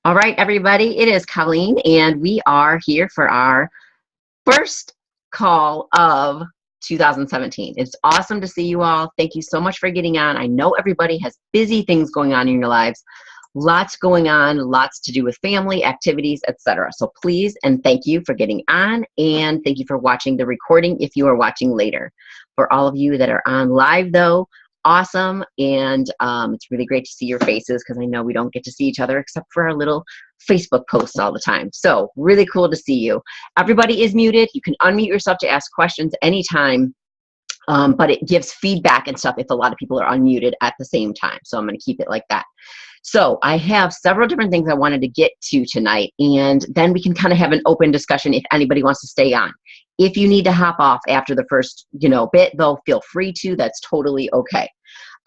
All right, everybody, it is Colleen, and we are here for our first call of 2017. It's awesome to see you all. Thank you so much for getting on. I know everybody has busy things going on in your lives, lots going on, lots to do with family, activities, etc. So please and thank you for getting on, and thank you for watching the recording if you are watching later. For all of you that are on live, though, awesome, and it's really great to see your faces because I know we don't get to see each other except for our little Facebook posts all the time. So really cool to see you. Everybody is muted. You can unmute yourself to ask questions anytime, but it gives feedback and stuff if a lot of people are unmuted at the same time. So I'm going to keep it like that. So I have several different things I wanted to get to tonight, and then we can kind of have an open discussion if anybody wants to stay on. If you need to hop off after the first, bit, though, feel free to. That's totally okay.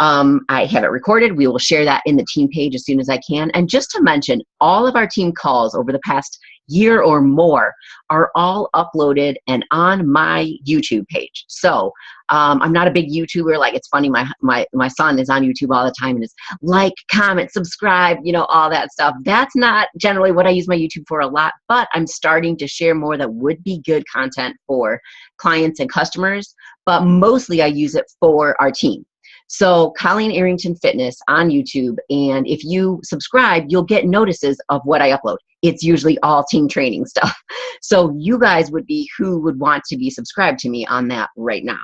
I have it recorded. We will share that in the team page as soon as I can. And just to mention, all of our team calls over the past year or more are all uploaded and on my YouTube page. So I'm not a big YouTuber. Like, it's funny, my son is on YouTube all the time and is like, comment, subscribe, all that stuff. That's not generally what I use my YouTube for a lot, but I'm starting to share more that would be good content for clients and customers, but mostly I use it for our team. So Colleen Arrington Fitness on YouTube, and if you subscribe, you'll get notices of what I upload. It's usually all team training stuff. So you guys would be who would want to be subscribed to me on that right now.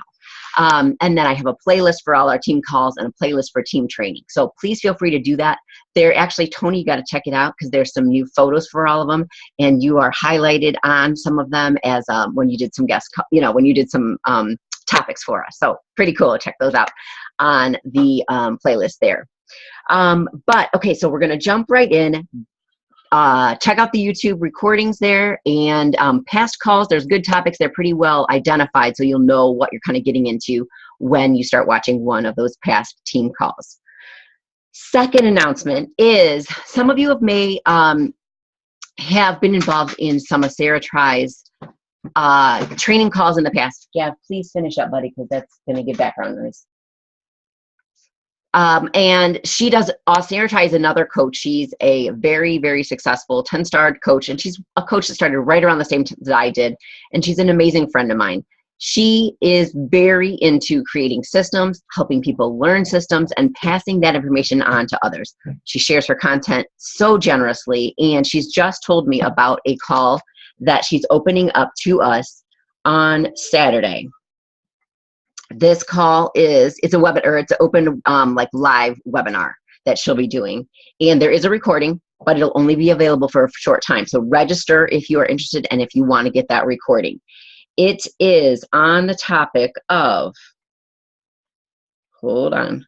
And then I have a playlist for all our team calls and a playlist for team training. So please feel free to do that. They're actually, Tony, you got to check it out because there's some new photos for all of them, and you are highlighted on some of them as when you did some when you did some topics for us. So pretty cool. Check those out on the playlist there. But okay, so we're going to jump right in. Check out the YouTube recordings there, and past calls. There's good topics. They're pretty well identified, so you'll know what you're kind of getting into when you start watching one of those past team calls. Second announcement is some of you may have been involved in some of Sarah Try's training calls in the past. Yeah, please finish up, buddy, because that's going to get background noise. And she does, Sarah Try is another coach. She's a very, very successful 10-star coach, and she's a coach that started right around the same time that I did, and she's an amazing friend of mine. She is very into creating systems, helping people learn systems, and passing that information on to others. She shares her content so generously, and she's just told me about a call that she's opening up to us on Saturday. This call it's a webinar, it's an open like live webinar that she'll be doing. And there is a recording, but it'll only be available for a short time. So register if you are interested and if you want to get that recording. It is on the topic of, hold on.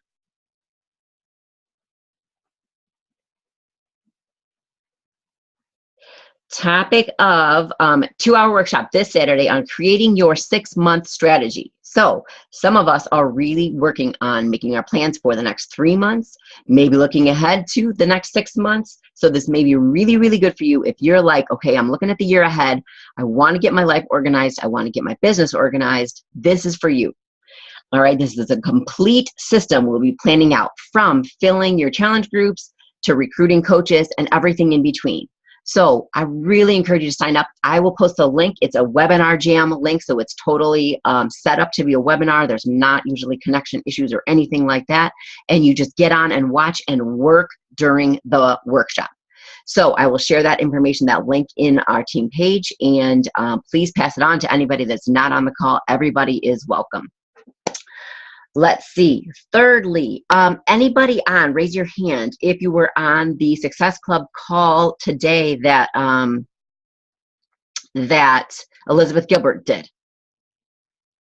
Topic of 2-hour workshop this Saturday on creating your 6-month strategy. So some of us are really working on making our plans for the next 3 months, maybe looking ahead to the next 6 months. So this may be really, really good for you if you're like, okay, I'm looking at the year ahead. I want to get my life organized. I want to get my business organized. This is for you. All right, this is a complete system we'll be planning out, from filling your challenge groups to recruiting coaches and everything in between. So I really encourage you to sign up. I will post a link. It's a webinar jam link, so it's totally set up to be a webinar. There's not usually connection issues or anything like that. And you just get on and watch and work during the workshop. So I will share that information, that link, in our team page, and please pass it on to anybody that's not on the call. Everybody is welcome. Let's see. Thirdly, anybody on, raise your hand if you were on the Success Club call today that that Elizabeth Gilbert did.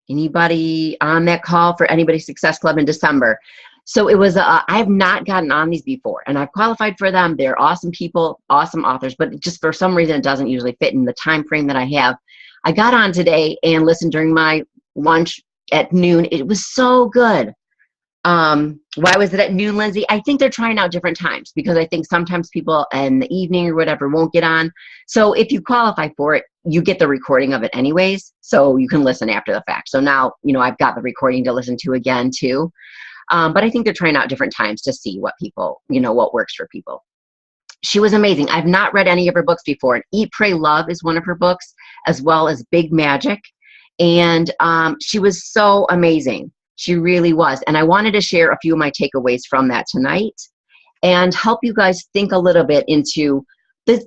Anybody on that call for Anybody's Success Club in December? So it was, I have not gotten on these before, and I've qualified for them. They're awesome people, awesome authors, but just for some reason it doesn't usually fit in the time frame that I have. I got on today and listened during my lunch at noon. It was so good. Why was it at noon, Lindsay? I think they're trying out different times because I think sometimes people in the evening or whatever won't get on. So if you qualify for it, you get the recording of it anyways, so you can listen after the fact. So now, I've got the recording to listen to again too. But I think they're trying out different times to see what people, what works for people. she was amazing. I've not read any of her books before. And Eat, Pray, Love is one of her books, as well as Big Magic. And she was so amazing. She really was. And I wanted to share a few of my takeaways from that tonight and help you guys think a little bit into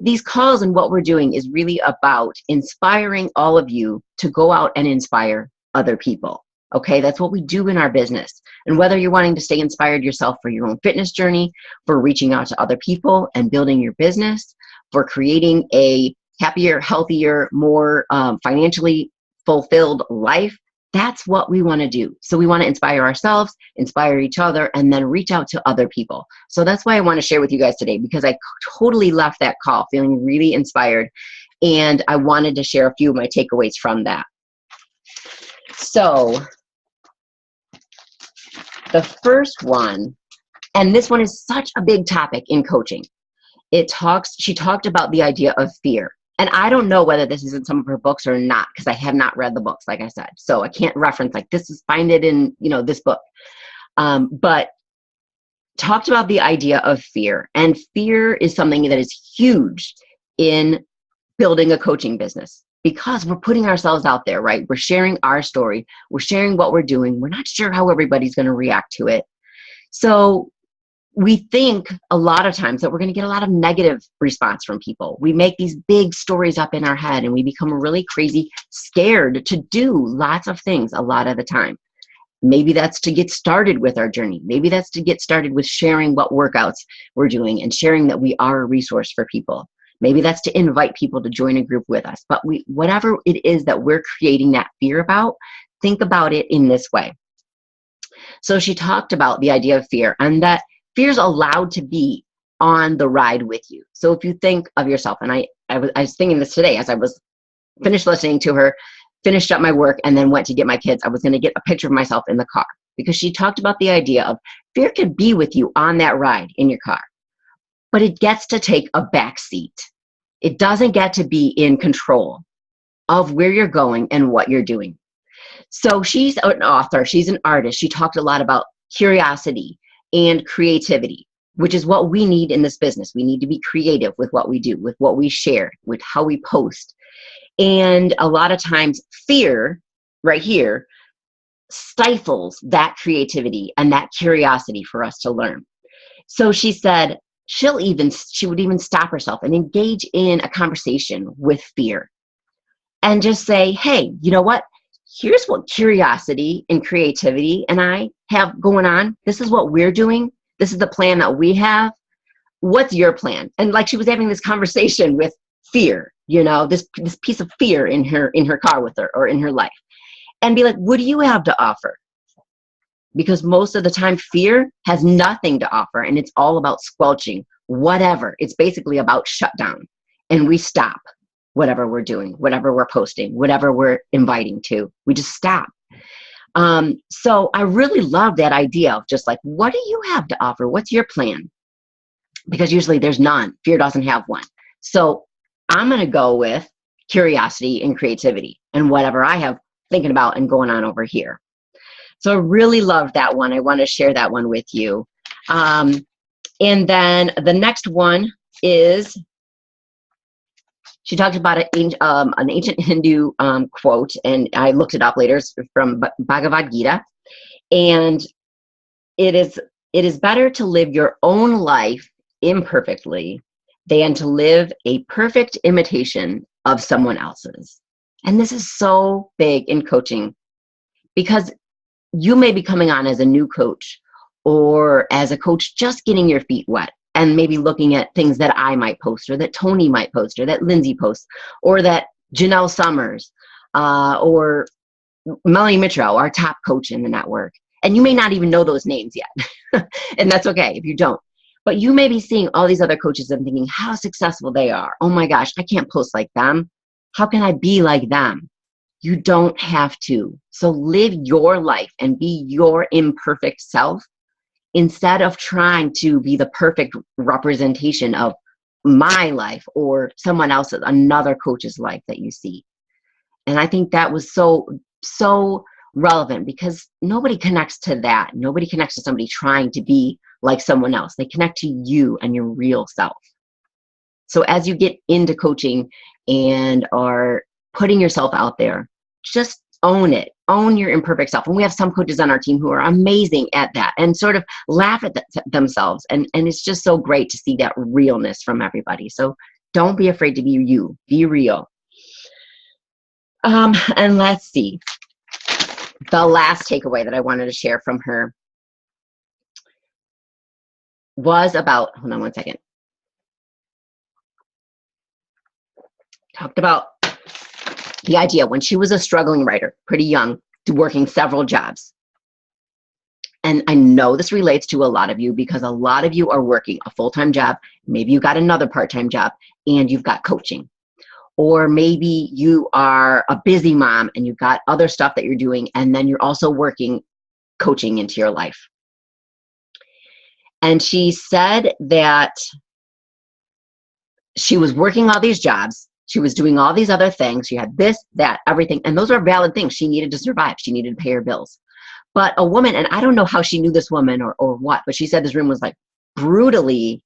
these calls. And what we're doing is really about inspiring all of you to go out and inspire other people. Okay, that's what we do in our business. And whether you're wanting to stay inspired yourself for your own fitness journey, for reaching out to other people and building your business, for creating a happier, healthier, more financially fulfilled life, that's what we want to do. So we want to inspire ourselves, inspire each other, and then reach out to other people. So that's why I want to share with you guys today, because I totally left that call feeling really inspired. And I wanted to share a few of my takeaways from that. So the first one, and this one is such a big topic in coaching. She talked about the idea of fear. And I don't know whether this is in some of her books or not, because I have not read the books, like I said. So I can't reference like find it in, this book. But talked about the idea of fear. And fear is something that is huge in building a coaching business, because we're putting ourselves out there, right? We're sharing our story. We're sharing what we're doing. We're not sure how everybody's going to react to it. So we think a lot of times that we're going to get a lot of negative response from people. We make these big stories up in our head and we become really crazy, scared to do lots of things a lot of the time. Maybe that's to get started with our journey. Maybe that's to get started with sharing what workouts we're doing and sharing that we are a resource for people. Maybe that's to invite people to join a group with us. But whatever it is that we're creating that fear about, think about it in this way. So she talked about the idea of fear, and that fear is allowed to be on the ride with you. So if you think of yourself, and I was thinking this today as I was finished listening to her, finished up my work, and then went to get my kids, I was going to get a picture of myself in the car, because she talked about the idea of fear could be with you on that ride in your car, but it gets to take a back seat. It doesn't get to be in control of where you're going and what you're doing. So she's an author, she's an artist. She talked a lot about curiosity and creativity, which is what we need in this business. We need to be creative with what we do, with what we share, with how we post. And a lot of times fear right here stifles that creativity and that curiosity for us to learn. So she said she would even stop herself and engage in a conversation with fear and just say, hey, you know what? Here's what curiosity and creativity and I have going on. This is what we're doing. This is the plan that we have. What's your plan? And like she was having this conversation with fear, this piece of fear in her car with her or in her life, and be like, what do you have to offer? Because most of the time fear has nothing to offer, and it's all about squelching whatever. It's basically about shutdown, and we stop whatever we're doing, whatever we're posting, whatever we're inviting to. We just stop. So I really love that idea of just like, what do you have to offer? What's your plan? Because usually there's none. Fear doesn't have one. So I'm going to go with curiosity and creativity and whatever I have thinking about and going on over here. So I really love that one. I want to share that one with you. And then the next one is, she talked about an ancient Hindu quote, and I looked it up later. It's from Bhagavad Gita. And it is better to live your own life imperfectly than to live a perfect imitation of someone else's. And this is so big in coaching, because you may be coming on as a new coach or as a coach just getting your feet wet and maybe looking at things that I might post or that Tony might post or that Lindsay posts or that Janelle Summers or Melanie Mitro, our top coach in the network. And you may not even know those names yet. And that's okay if you don't. But you may be seeing all these other coaches and thinking how successful they are. Oh my gosh, I can't post like them. How can I be like them? You don't have to. So live your life and be your imperfect self instead of trying to be the perfect representation of my life or someone else's, another coach's life that you see. And I think that was so relevant, because nobody connects to that. Nobody connects to somebody trying to be like someone else. They connect to you and your real self. So as you get into coaching and are putting yourself out there, just own it. Own your imperfect self. And we have some coaches on our team who are amazing at that and sort of laugh at themselves. And it's just so great to see that realness from everybody. So don't be afraid to be you. Be real. And let's see. The last takeaway that I wanted to share from her was about, hold on one second. Talked about the idea when she was a struggling writer, pretty young, working several jobs. And I know this relates to a lot of you because a lot of you are working a full-time job. Maybe you got another part-time job and you've got coaching. Or maybe you are a busy mom and you've got other stuff that you're doing, and then you're also working coaching into your life. And she said that she was working all these jobs. She was doing all these other things. She had this, that, everything. And those are valid things. She needed to survive. She needed to pay her bills. But a woman, and I don't know how she knew this woman or what, but she said this room was like brutally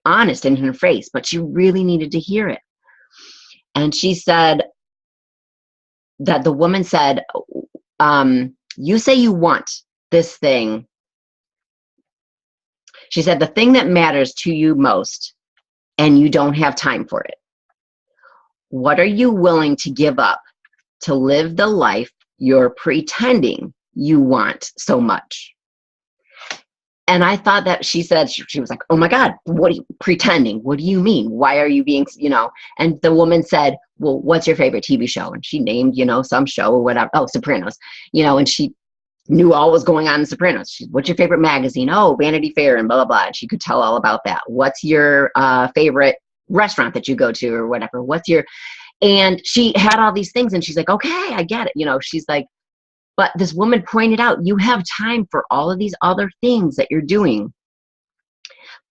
honest in her face, but she really needed to hear it. And she said that the woman said, you say you want this thing. She said, the thing that matters to you most, and you don't have time for it. What are you willing to give up to live the life you're pretending you want so much? And I thought that she said, she was like, oh my God, what are you pretending? What do you mean? Why are you being, and the woman said, well, what's your favorite TV show? And she named, some show or whatever. Oh, Sopranos, and she knew all was going on in Sopranos. What's your favorite magazine? Oh, Vanity Fair and blah, blah, blah. And she could tell all about that. What's your favorite restaurant that you go to or whatever? And she had all these things and she's like, okay, I get it. She's like, but this woman pointed out, you have time for all of these other things that you're doing,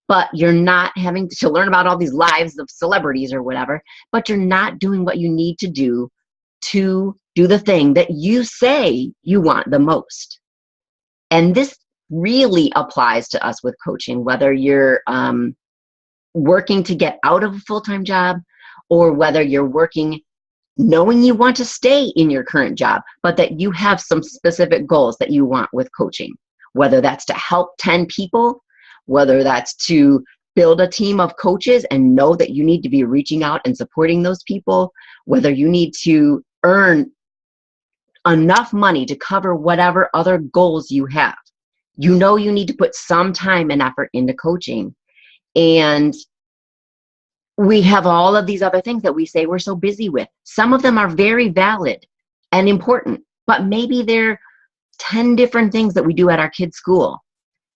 but you're not having to learn about all these lives of celebrities or whatever, but you're not doing what you need to do the thing that you say you want the most. And this really applies to us with coaching, whether you're working to get out of a full-time job or whether you're working knowing you want to stay in your current job, but that you have some specific goals that you want with coaching, whether that's to help 10 people, whether that's to build a team of coaches and know that you need to be reaching out and supporting those people, whether you need to earn enough money to cover whatever other goals you have. You need to put some time and effort into coaching. And we have all of these other things that we say we're so busy with. Some of them are very valid and important, but maybe they're 10 different things that we do at our kids' school.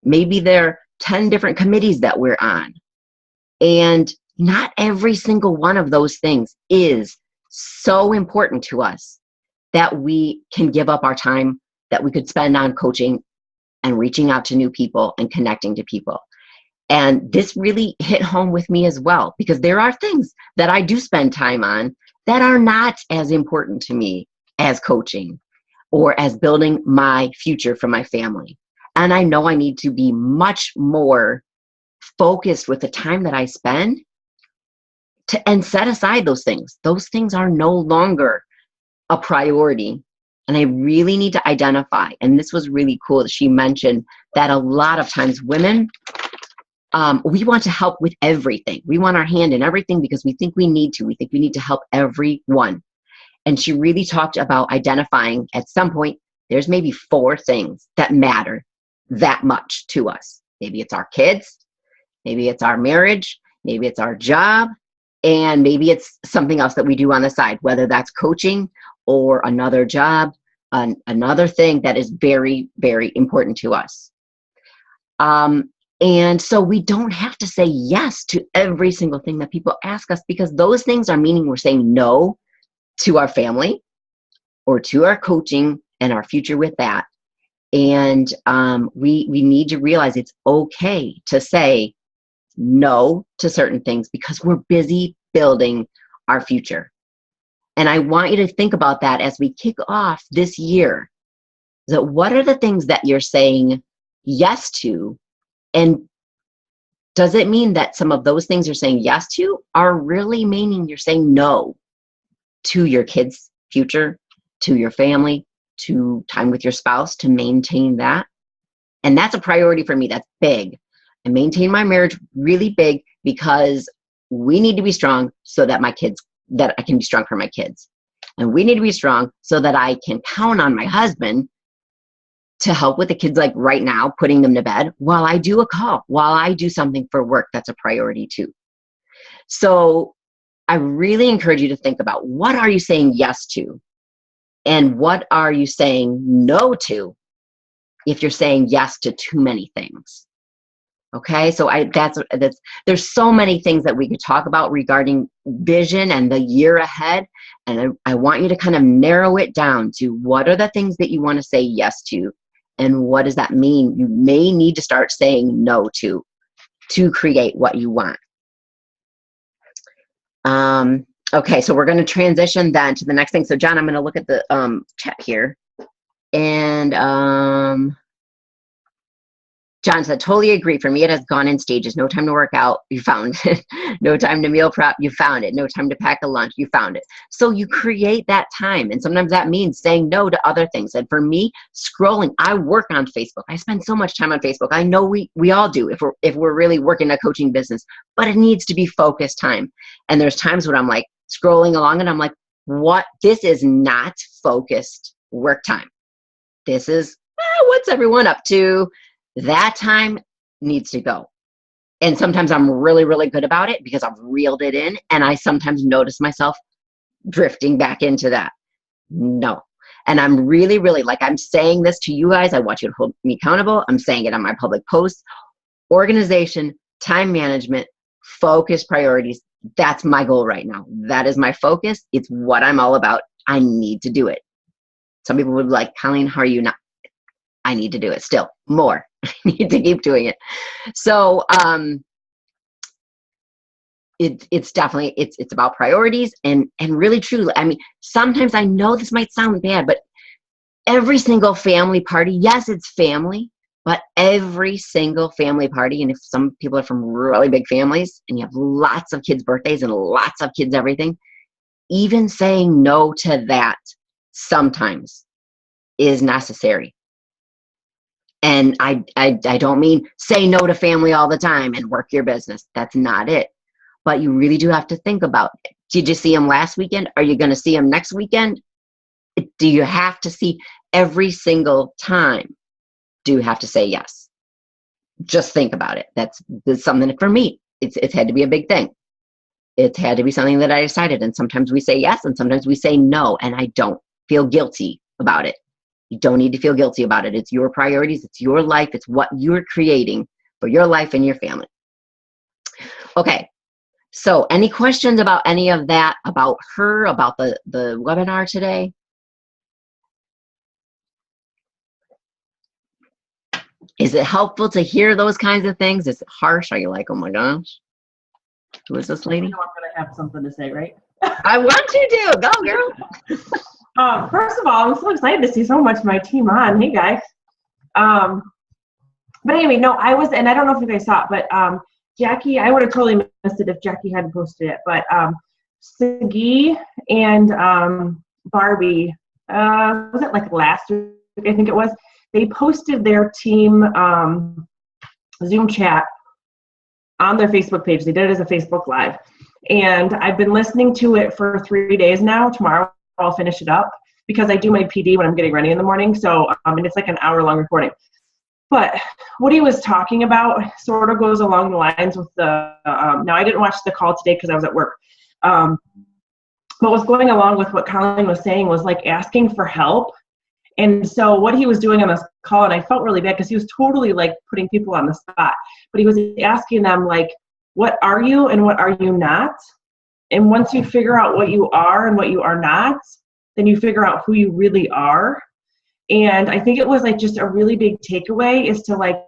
Maybe they're 10 different committees that we're on. And not every single one of those things is so important to us that we can give up our time that we could spend on coaching and reaching out to new people and connecting to people. And this really hit home with me as well, because there are things that I do spend time on that are not as important to me as coaching or as building my future for my family. And I know I need to be much more focused with the time that I spend and set aside those things. Those things are no longer a priority. And I really need to identify. And this was really cool that she mentioned that a lot of times women, we want to help with everything. We want our hand in everything because we think we need to. We think we need to help everyone. And she really talked about identifying at some point, there's maybe 4 things that matter that much to us. Maybe it's our kids, maybe it's our marriage, maybe it's our job, and maybe it's something else that we do on the side, whether that's coaching or another job, another thing that is very, very important to us. And so we don't have to say yes to every single thing that people ask us, because those things are meaning we're saying no to our family or to our coaching and our future with that. And we need to realize it's okay to say no to certain things because we're busy building our future. And I want you to think about that as we kick off this year. That what are the things that you're saying yes to? And does it mean that some of those things you're saying yes to are really meaning you're saying no to your kids' future, to your family, to time with your spouse, to maintain that? And that's a priority for me. That's big. I maintain my marriage really big because we need to be strong so that that I can be strong for my kids. And we need to be strong so that I can count on my husband to help with the kids, like right now, putting them to bed while I do a call, while I do something for work. That's a priority too. So I really encourage you to think about, what are you saying yes to? And what are you saying no to if you're saying yes to too many things? Okay, so there's so many things that we could talk about regarding vision and the year ahead. And I want you to kind of narrow it down to, what are the things that you want to say yes to? And what does that mean you may need to start saying no to create what you want? Okay, so we're going to transition then to the next thing. So John, I'm going to look at the chat here. And John said, totally agree. For me, it has gone in stages. No time to work out, you found it. No time to meal prep, you found it. No time to pack a lunch, you found it. So you create that time. And sometimes that means saying no to other things. And for me, scrolling, I work on Facebook. I spend so much time on Facebook. I know we all do if we're really working a coaching business, but it needs to be focused time. And there's times when I'm like scrolling along and I'm like, what? This is not focused work time. This is, what's everyone up to? That time needs to go. And sometimes I'm really, really good about it because I've reeled it in, and I sometimes notice myself drifting back into that. No. And I'm really, really, like, I'm saying this to you guys. I want you to hold me accountable. I'm saying it on my public posts. Organization, time management, focus, priorities. That's my goal right now. That is my focus. It's what I'm all about. I need to do it. Some people would be like, Colleen, how are you not? I need to do it still more. I need to keep doing it. So it's definitely, it's about priorities and really truly, I mean, sometimes I know this might sound bad, but every single family party, yes, it's family, but every single family party, and if some people are from really big families and you have lots of kids' birthdays and lots of kids, everything, even saying no to that sometimes is necessary. And I don't mean say no to family all the time and work your business. That's not it. But you really do have to think about, did you see them last weekend? Are you going to see them next weekend? Do you have to see every single time? Do you have to say yes? Just think about it. That's something for me. It's had to be a big thing. It's had to be something that I decided. And sometimes we say yes and sometimes we say no. And I don't feel guilty about it. You don't need to feel guilty about it. It's your priorities. It's your life. It's what you're creating for your life and your family. Okay. So any questions about any of that, about her, about the webinar today? Is it helpful to hear those kinds of things? Is it harsh? Are you like, oh my gosh, who is this lady? I know I'm going to have something to say, right? I want you to. Go, girl. First of all, I'm so excited to see so much of my team on. Hey, guys. But anyway, no, I was, and I don't know if you guys saw it, but Jackie, I would have totally missed it if Jackie hadn't posted it, but Sagi and Barbie, was it like last week, I think it was, they posted their team Zoom chat on their Facebook page. They did it as a Facebook Live. And I've been listening to it for 3 days now. Tomorrow I'll finish it up because I do my PD when I'm getting ready in the morning. So, and it's like an hour-long recording. But what he was talking about sort of goes along the lines with the, now I didn't watch the call today because I was at work. But what's going along with what Colleen was saying was like asking for help. And so what he was doing on this call, and I felt really bad because he was totally like putting people on the spot, but he was asking them like, what are you and what are you not? And once you figure out what you are and what you are not, then you figure out who you really are. And I think it was like just a really big takeaway is to like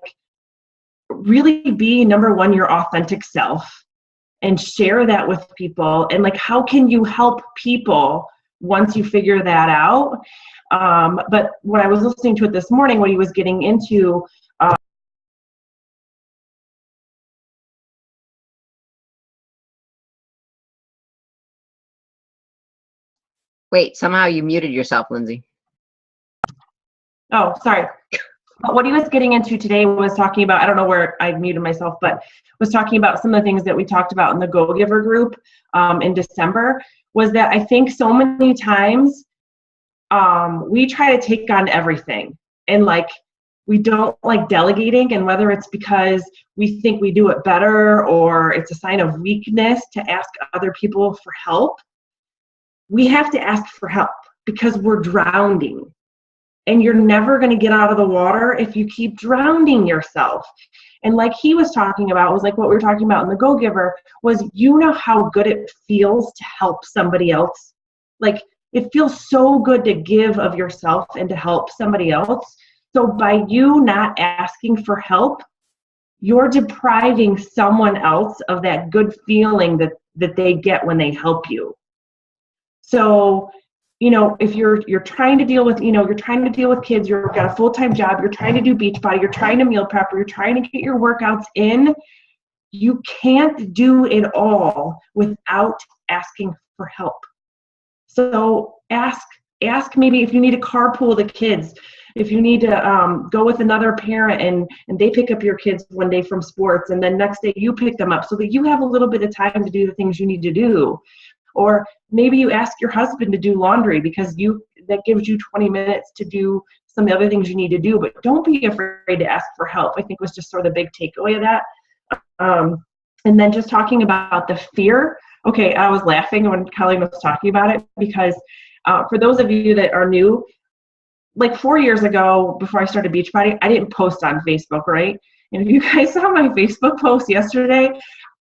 really be, number one, your authentic self and share that with people. And like, how can you help people once you figure that out? But when I was listening to it this morning, what he was getting into Wait, somehow you muted yourself, Lindsay. Oh, sorry. But what he was getting into today was talking about, I don't know where I muted myself, but was talking about some of the things that we talked about in the Go Giver group in December, was that I think so many times we try to take on everything, and like we don't like delegating, and whether it's because we think we do it better or it's a sign of weakness to ask other people for help, we have to ask for help because we're drowning. And you're never going to get out of the water if you keep drowning yourself. And like he was talking about, was like what we were talking about in the Go Giver, was you know how good it feels to help somebody else. Like it feels so good to give of yourself and to help somebody else. So by you not asking for help, you're depriving someone else of that good feeling that they get when they help you. So you know, if you're trying to deal with, you know, you're trying to deal with kids, you've got a full-time job, you're trying to do Beachbody, you're trying to meal prep, or you're trying to get your workouts in, you can't do it all without asking for help. So ask maybe if you need to carpool the kids, if you need to go with another parent and they pick up your kids one day from sports and then next day you pick them up so that you have a little bit of time to do the things you need to do. Or maybe you ask your husband to do laundry because that gives you 20 minutes to do some of the other things you need to do. But don't be afraid to ask for help, I think was just sort of the big takeaway of that. And then just talking about the fear. Okay, I was laughing when Colleen was talking about it because for those of you that are new, like 4 years ago, before I started Beachbody, I didn't post on Facebook, right? And if you guys saw my Facebook post yesterday,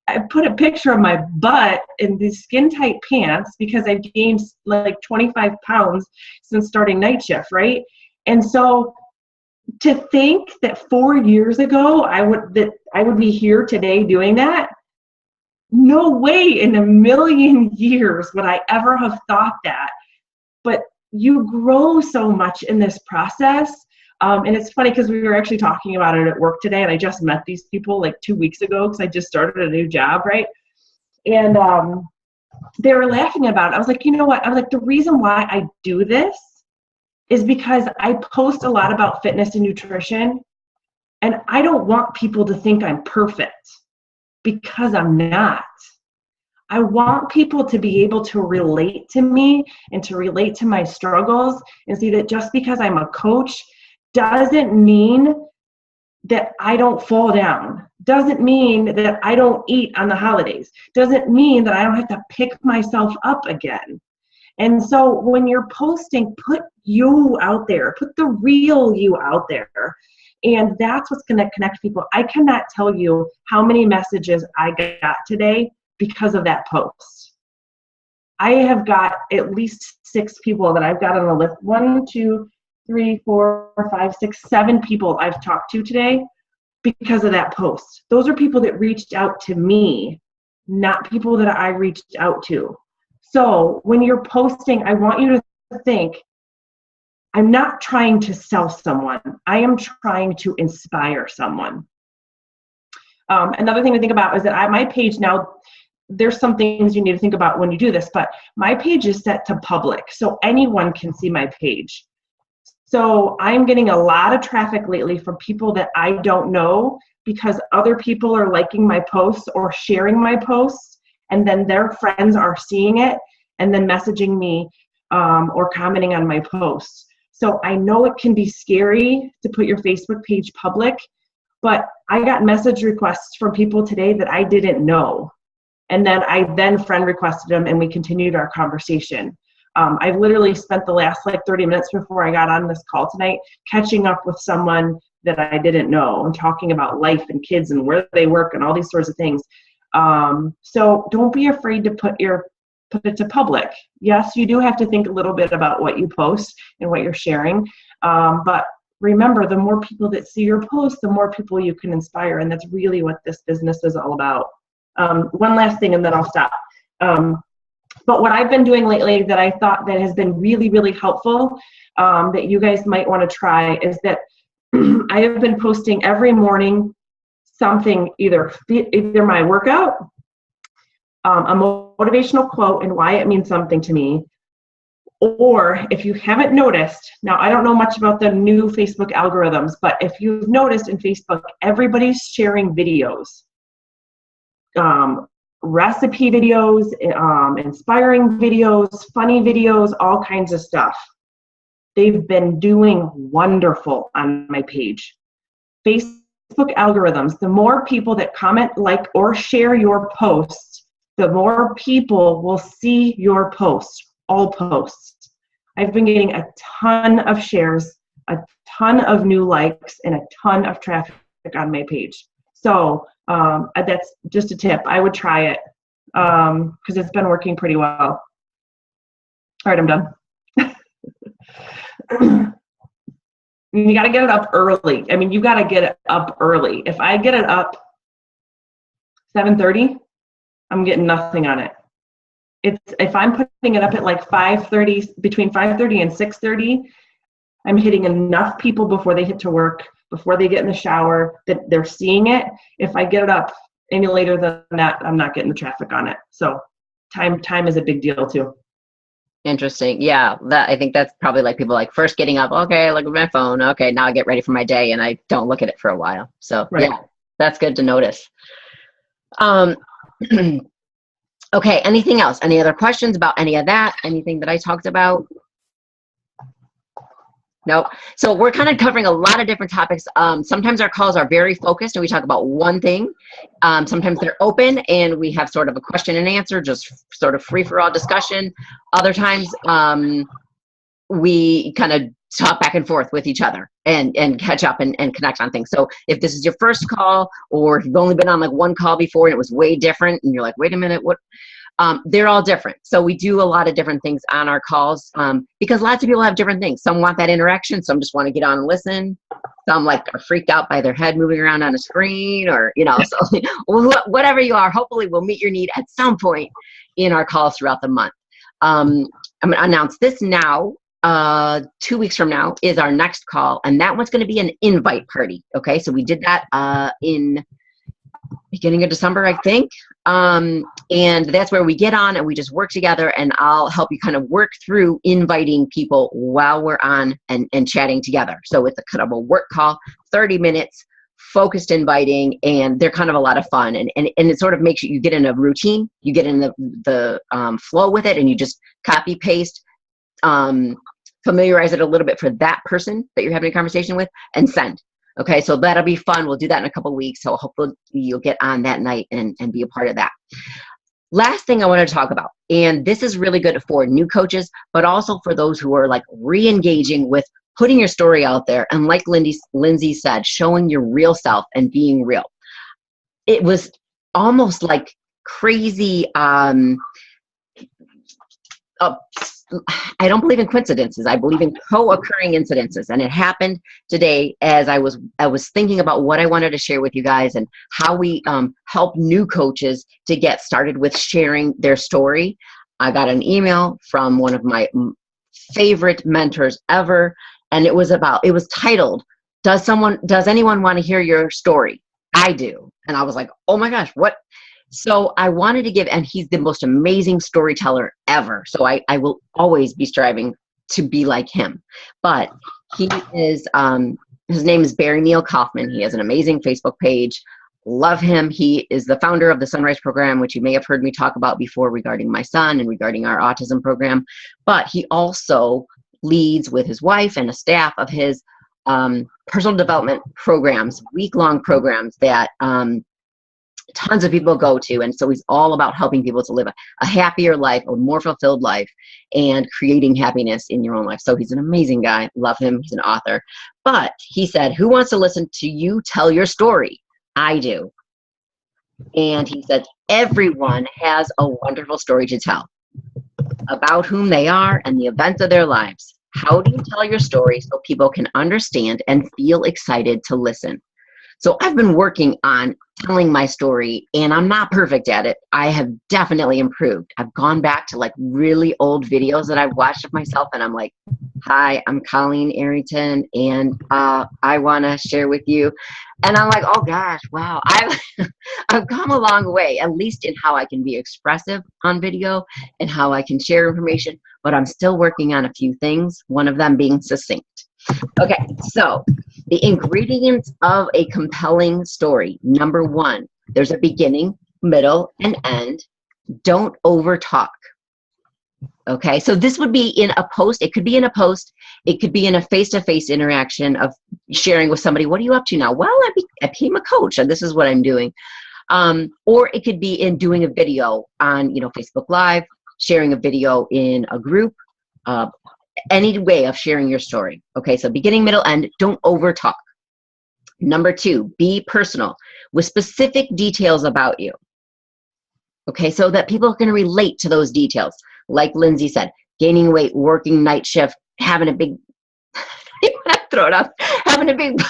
I put a picture of my butt in these skin tight pants because I've gained like 25 pounds since starting night shift, right? And so to think that 4 years ago I would be here today doing that, no way in a million years would I ever have thought that. But you grow so much in this process. And it's funny because we were actually talking about it at work today, and I just met these people like 2 weeks ago because I just started a new job, right? And they were laughing about it. I was like, you know what? I'm like, the reason why I do this is because I post a lot about fitness and nutrition, and I don't want people to think I'm perfect because I'm not. I want people to be able to relate to me and to relate to my struggles and see that just because I'm a coach doesn't mean that I don't fall down, doesn't mean that I don't eat on the holidays, doesn't mean that I don't have to pick myself up again. And so when you're posting, put you out there, put the real you out there. And that's what's going to connect people. I cannot tell you how many messages I got today because of that post. I have got at least 6 people that I've got on the list. 1, 2, 3, 4, 5, 6, 7 people I've talked to today because of that post. Those are people that reached out to me, not people that I reached out to. So when you're posting, I want you to think, I'm not trying to sell someone. I am trying to inspire someone. Another thing to think about is that my page now, there's some things you need to think about when you do this, but my page is set to public, so anyone can see my page. So I'm getting a lot of traffic lately from people that I don't know because other people are liking my posts or sharing my posts, and then their friends are seeing it and then messaging me or commenting on my posts. So I know it can be scary to put your Facebook page public, but I got message requests from people today that I didn't know. And then I friend requested them and we continued our conversation. I've literally spent the last 30 minutes before I got on this call tonight catching up with someone that I didn't know and talking about life and kids and where they work and all these sorts of things. So don't be afraid to put it to public. Yes, you do have to think a little bit about what you post and what you're sharing. But remember, the more people that see your post, the more people you can inspire. And that's really what this business is all about. One last thing and then I'll stop. But what I've been doing lately that I thought that has been really, really helpful that you guys might want to try is that I have been posting every morning something, either my workout, a motivational quote and why it means something to me, Or if you haven't noticed, now I don't know much about the new Facebook algorithms, but if you've noticed in Facebook, everybody's sharing videos, recipe videos, inspiring videos, funny videos, all kinds of stuff. They've been doing wonderful on my page. Facebook algorithms, the more people that comment, like, or share your posts, the more people will see your posts, all posts. I've been getting a ton of shares, a ton of new likes, and a ton of traffic on my page. So that's just a tip. I would try it because it's been working pretty well. All right, I'm done. You got to get it up early. I mean, you got to get it up early. If I get it up 7:30, I'm getting nothing on it. If I'm putting it up at like 5:30, between 5:30 and 6:30, I'm hitting enough people before they hit to work, before they get in the shower, that they're seeing it. If I get it up any later than that, I'm not getting the traffic on it. So time is a big deal too. Interesting. Yeah, I think that's probably like people like first getting up. Okay, look at my phone. Okay, now I get ready for my day, and I don't look at it for a while. So right. Yeah, that's good to notice. Okay, anything else? Any other questions about any of that? Anything that I talked about? Nope. So we're kind of covering a lot of different topics. Sometimes our calls are very focused and we talk about one thing. Sometimes they're open and we have sort of a question and answer, just sort of free-for-all discussion. Other times we kind of talk back and forth with each other and catch up and connect on things. So if this is your first call, or if you've only been on like one call before and it was way different and you're like, wait a minute, what? They're all different. So we do a lot of different things on our calls because lots of people have different things. Some want that interaction. Some just want to get on and listen. Some like are freaked out by their head moving around on a screen, or, you know, so whatever you are, hopefully we'll meet your need at some point in our calls throughout the month. I'm going to announce this now. 2 weeks from now is our next call, and that one's going to be an invite party. Okay. So we did that in beginning of December, I think. And that's where we get on and we just work together, and I'll help you kind of work through inviting people while we're on and chatting together. So it's a kind of a work call, 30 minutes, focused inviting, and they're kind of a lot of fun. And it sort of makes you get in a routine, you get in the flow with it, and you just copy paste, familiarize it a little bit for that person that you're having a conversation with, and send. Okay, so that'll be fun. We'll do that in a couple of weeks. So hopefully you'll get on that night and be a part of that. Last thing I want to talk about, and this is really good for new coaches, but also for those who are like re-engaging with putting your story out there. And like Lindsay said, showing your real self and being real. It was almost like crazy. I don't believe in coincidences. I believe in co-occurring incidences. And it happened today as I was thinking about what I wanted to share with you guys and how we help new coaches to get started with sharing their story. I got an email from one of my favorite mentors ever. And it was titled, Does anyone want to hear your story? I do. And I was like, oh my gosh, what? So I wanted to give, and he's the most amazing storyteller ever. So I will always be striving to be like him. But he is, his name is Barry Neil Kaufman. He has an amazing Facebook page. Love him. He is the founder of the Sunrise Program, which you may have heard me talk about before regarding my son and regarding our autism program. But he also leads with his wife and a staff of his personal development programs, week-long programs that tons of people go to. And so he's all about helping people to live a happier life, a more fulfilled life, and creating happiness in your own life. So he's an amazing guy. Love him. He's an author. But he said, who wants to listen to you tell your story? I do. And he said, everyone has a wonderful story to tell about whom they are and the events of their lives. How do you tell your story so people can understand and feel excited to listen? So I've been working on telling my story, and I'm not perfect at it. I have definitely improved. I've gone back to like really old videos that I've watched of myself, and I'm like, hi, I'm Colleen Arrington, and I want to share with you. And I'm like, oh gosh, wow. I've come a long way, at least in how I can be expressive on video and how I can share information. but I'm still working on a few things, one of them being succinct. Okay, so the ingredients of a compelling story. Number one, there's a beginning, middle, and end. Don't overtalk. Okay, so this would be in a post. It could be in a post. It could be in a face-to-face interaction of sharing with somebody. What are you up to now? Well, I became a coach, and this is what I'm doing. Or it could be in doing a video on, Facebook Live, sharing a video in a group, any way of sharing your story. Okay, so beginning, middle, end. Don't overtalk. Number two, be personal with specific details about you. Okay, so that people can relate to those details. Like Lindsay said, gaining weight, working night shift, having a big, throw it up, having a big,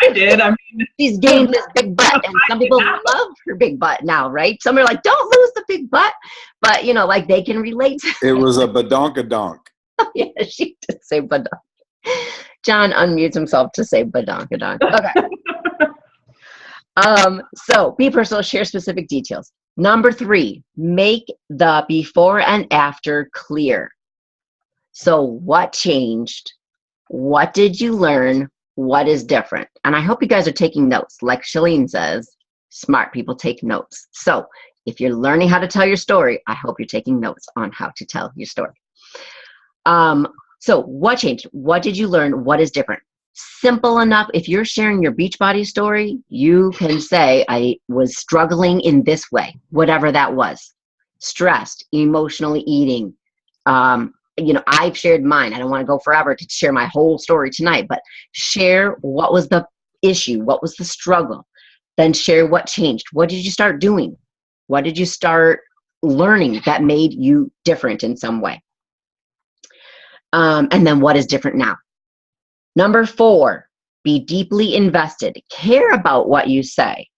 I did. I mean, she's gained this big butt, and some people love her big butt now, right? Some are like, don't lose the big butt, but like they can relate. It was a badonkadonk. Yeah, she did say badonk. John unmutes himself to say badonkadonk. Okay. So be personal, share specific details. Number three, make the before and after clear. So what changed? What did you learn? What is different? And I hope you guys are taking notes. Like Shalene says, smart people take notes. So if you're learning how to tell your story, I hope you're taking notes on how to tell your story. So what changed? What did you learn? What is different? Simple enough. If you're sharing your Beachbody story, you can say, I was struggling in this way, whatever that was. Stressed, emotionally eating. I've shared mine. I don't want to go forever to share my whole story tonight, but share what was the issue, what was the struggle. Then share what changed. What did you start doing? What did you start learning that made you different in some way? And then what is different now? Number four, be deeply invested. Care about what you say,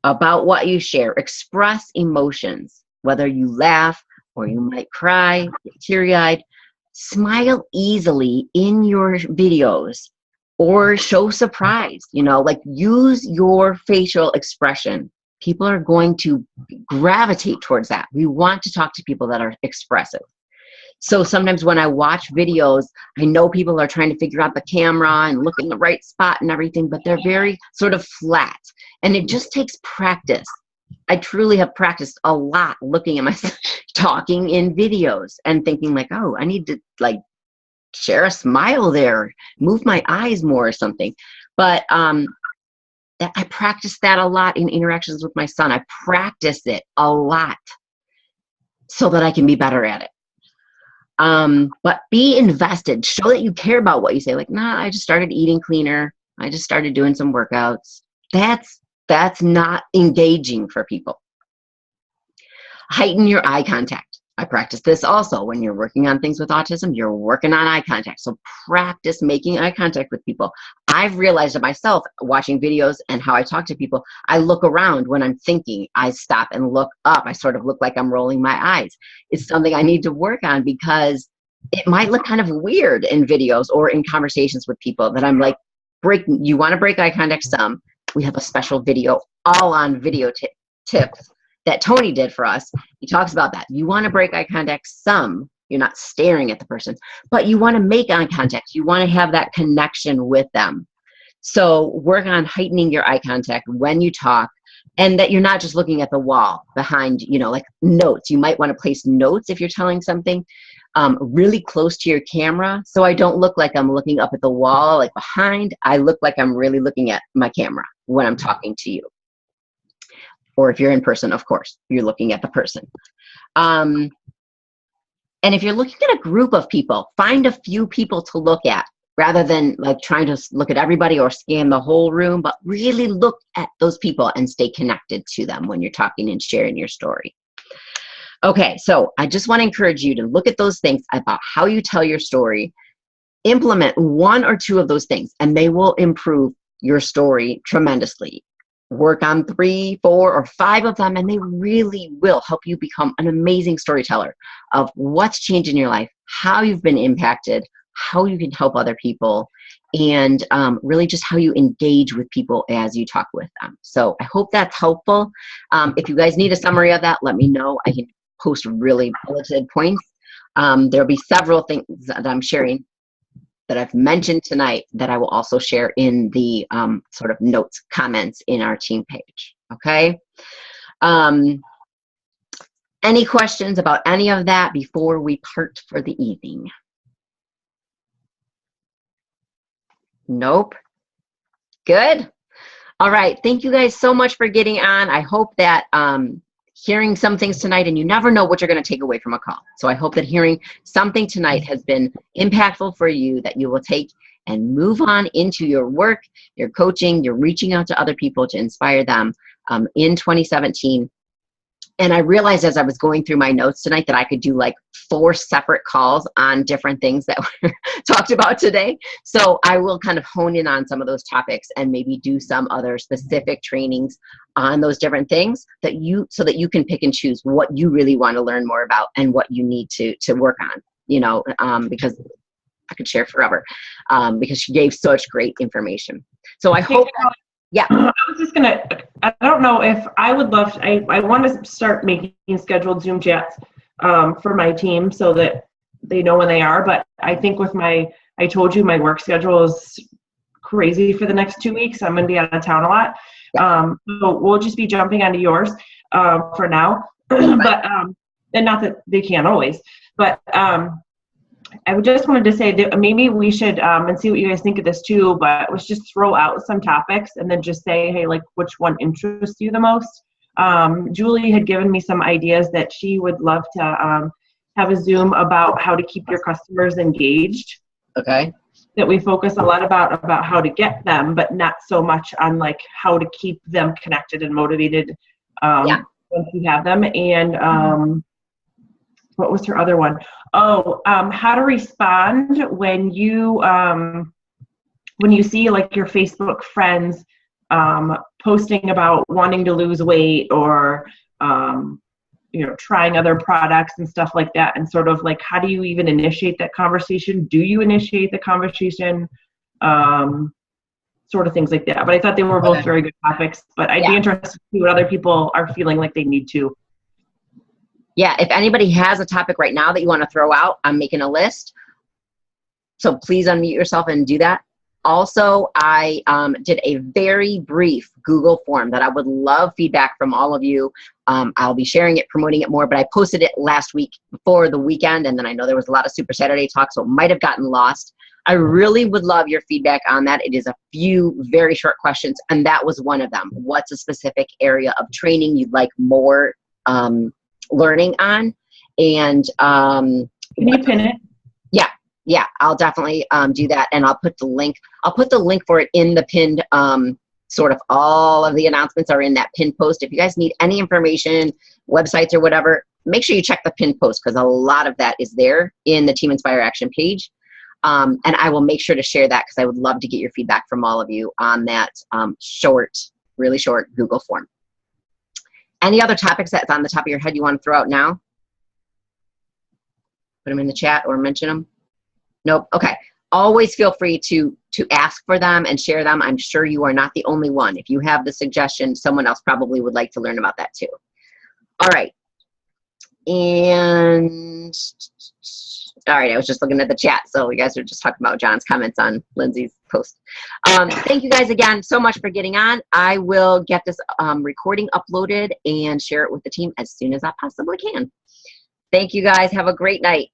about what you share. Express emotions, whether you laugh or you might cry, get teary-eyed. Smile easily in your videos or show surprise. Use your facial expression. People are going to gravitate towards that. We want to talk to people that are expressive. So sometimes when I watch videos, I know people are trying to figure out the camera and look in the right spot and everything, but they're very sort of flat. And it just takes practice. I truly have practiced a lot looking at myself, talking in videos and thinking like, oh, I need to share a smile there, move my eyes more or something. But I practice that a lot in interactions with my son. I practice it a lot so that I can be better at it. But be invested. Show that you care about what you say. Like, nah, I just started eating cleaner. I just started doing some workouts. That's not engaging for people. Heighten your eye contact. I practice this also. When you're working on things with autism, you're working on eye contact. So practice making eye contact with people. I've realized it myself watching videos and how I talk to people. I look around when I'm thinking. I stop and look up. I sort of look like I'm rolling my eyes. It's something I need to work on because it might look kind of weird in videos or in conversations with people that I'm like, you want to break eye contact some. We have a special video all on video tips that Tony did for us. He talks about that. You want to break eye contact some. You're not staring at the person, but you want to make eye contact. You want to have that connection with them. So work on heightening your eye contact when you talk, and that you're not just looking at the wall behind, like notes. You might want to place notes if you're telling something really close to your camera. So I don't look like I'm looking up at the wall, like behind. I look like I'm really looking at my camera when I'm talking to you. Or if you're in person, of course, you're looking at the person. And if you're looking at a group of people, find a few people to look at rather than like trying to look at everybody or scan the whole room, but really look at those people and stay connected to them when you're talking and sharing your story. Okay, so I just want to encourage you to look at those things about how you tell your story, implement one or two of those things, and they will improve your story tremendously. Work on 3, 4, or 5 of them, and they really will help you become an amazing storyteller of what's changed in your life, how you've been impacted, how you can help other people, and really just how you engage with people as you talk with them. So I hope that's helpful. If you guys need a summary of that, let me know. I can post really bulleted points. There'll be several things that I'm sharing that I've mentioned tonight that I will also share in the sort of notes, comments in our team page, okay? Any questions about any of that before we part for the evening? Nope. Good. All right. Thank you guys so much for getting on. I hope that hearing some things tonight, and you never know what you're going to take away from a call. So I hope that hearing something tonight has been impactful for you, that you will take and move on into your work, your coaching, your reaching out to other people to inspire them in 2017. And I realized as I was going through my notes tonight that I could do like 4 separate calls on different things that were talked about today. So I will kind of hone in on some of those topics and maybe do some other specific trainings on those different things that so that you can pick and choose what you really want to learn more about and what you need to work on, you know, because I could share forever because she gave such great information. So I hope that, yeah. I was just gonna, I don't know if I would love, I want to start making scheduled Zoom chats for my team so that they know when they are, but I think with I told you my work schedule is crazy for the next 2 weeks. I'm gonna be out of town a lot. So we'll just be jumping onto yours for now, but, and not that they can't always, but I just wanted to say that maybe we should, and see what you guys think of this too, but let's just throw out some topics and then just say, hey, like which one interests you the most. Julie had given me some ideas that she would love to have a Zoom about how to keep your customers engaged. Okay. That we focus a lot about how to get them, but not so much on like how to keep them connected and motivated once you have them. And what was her other one? Oh, how to respond when you see like your Facebook friends posting about wanting to lose weight or you know, trying other products and stuff like that, and sort of like how do you even initiate that conversation? Do you initiate the conversation? Sort of things like that. But I thought they were both very good topics. But I'd be interested to see what other people are feeling like they need to. Yeah, if anybody has a topic right now that you want to throw out, I'm making a list. So please unmute yourself and do that. Also, I did a very brief Google form that I would love feedback from all of you. I'll be sharing it, promoting it more, but I posted it last week before the weekend, and then I know there was a lot of Super Saturday talk, so it might have gotten lost. I really would love your feedback on that. It is a few very short questions, and that was one of them. What's a specific area of training you'd like more learning on? And can you pin it? Yeah, I'll definitely do that, and I'll put the link. I'll put the link for it in the pinned, sort of all of the announcements are in that pinned post. If you guys need any information, websites or whatever, make sure you check the pinned post because a lot of that is there in the Team Inspire Action page. And I will make sure to share that because I would love to get your feedback from all of you on that really short Google form. Any other topics that's on the top of your head you want to throw out now? Put them in the chat or mention them. Nope. Okay. Always feel free to ask for them and share them. I'm sure you are not the only one. If you have the suggestion, someone else probably would like to learn about that too. All right. And all right, I was just looking at the chat. So you guys are just talking about John's comments on Lindsay's post. Thank you guys again so much for getting on. I will get this recording uploaded and share it with the team as soon as I possibly can. Thank you guys. Have a great night.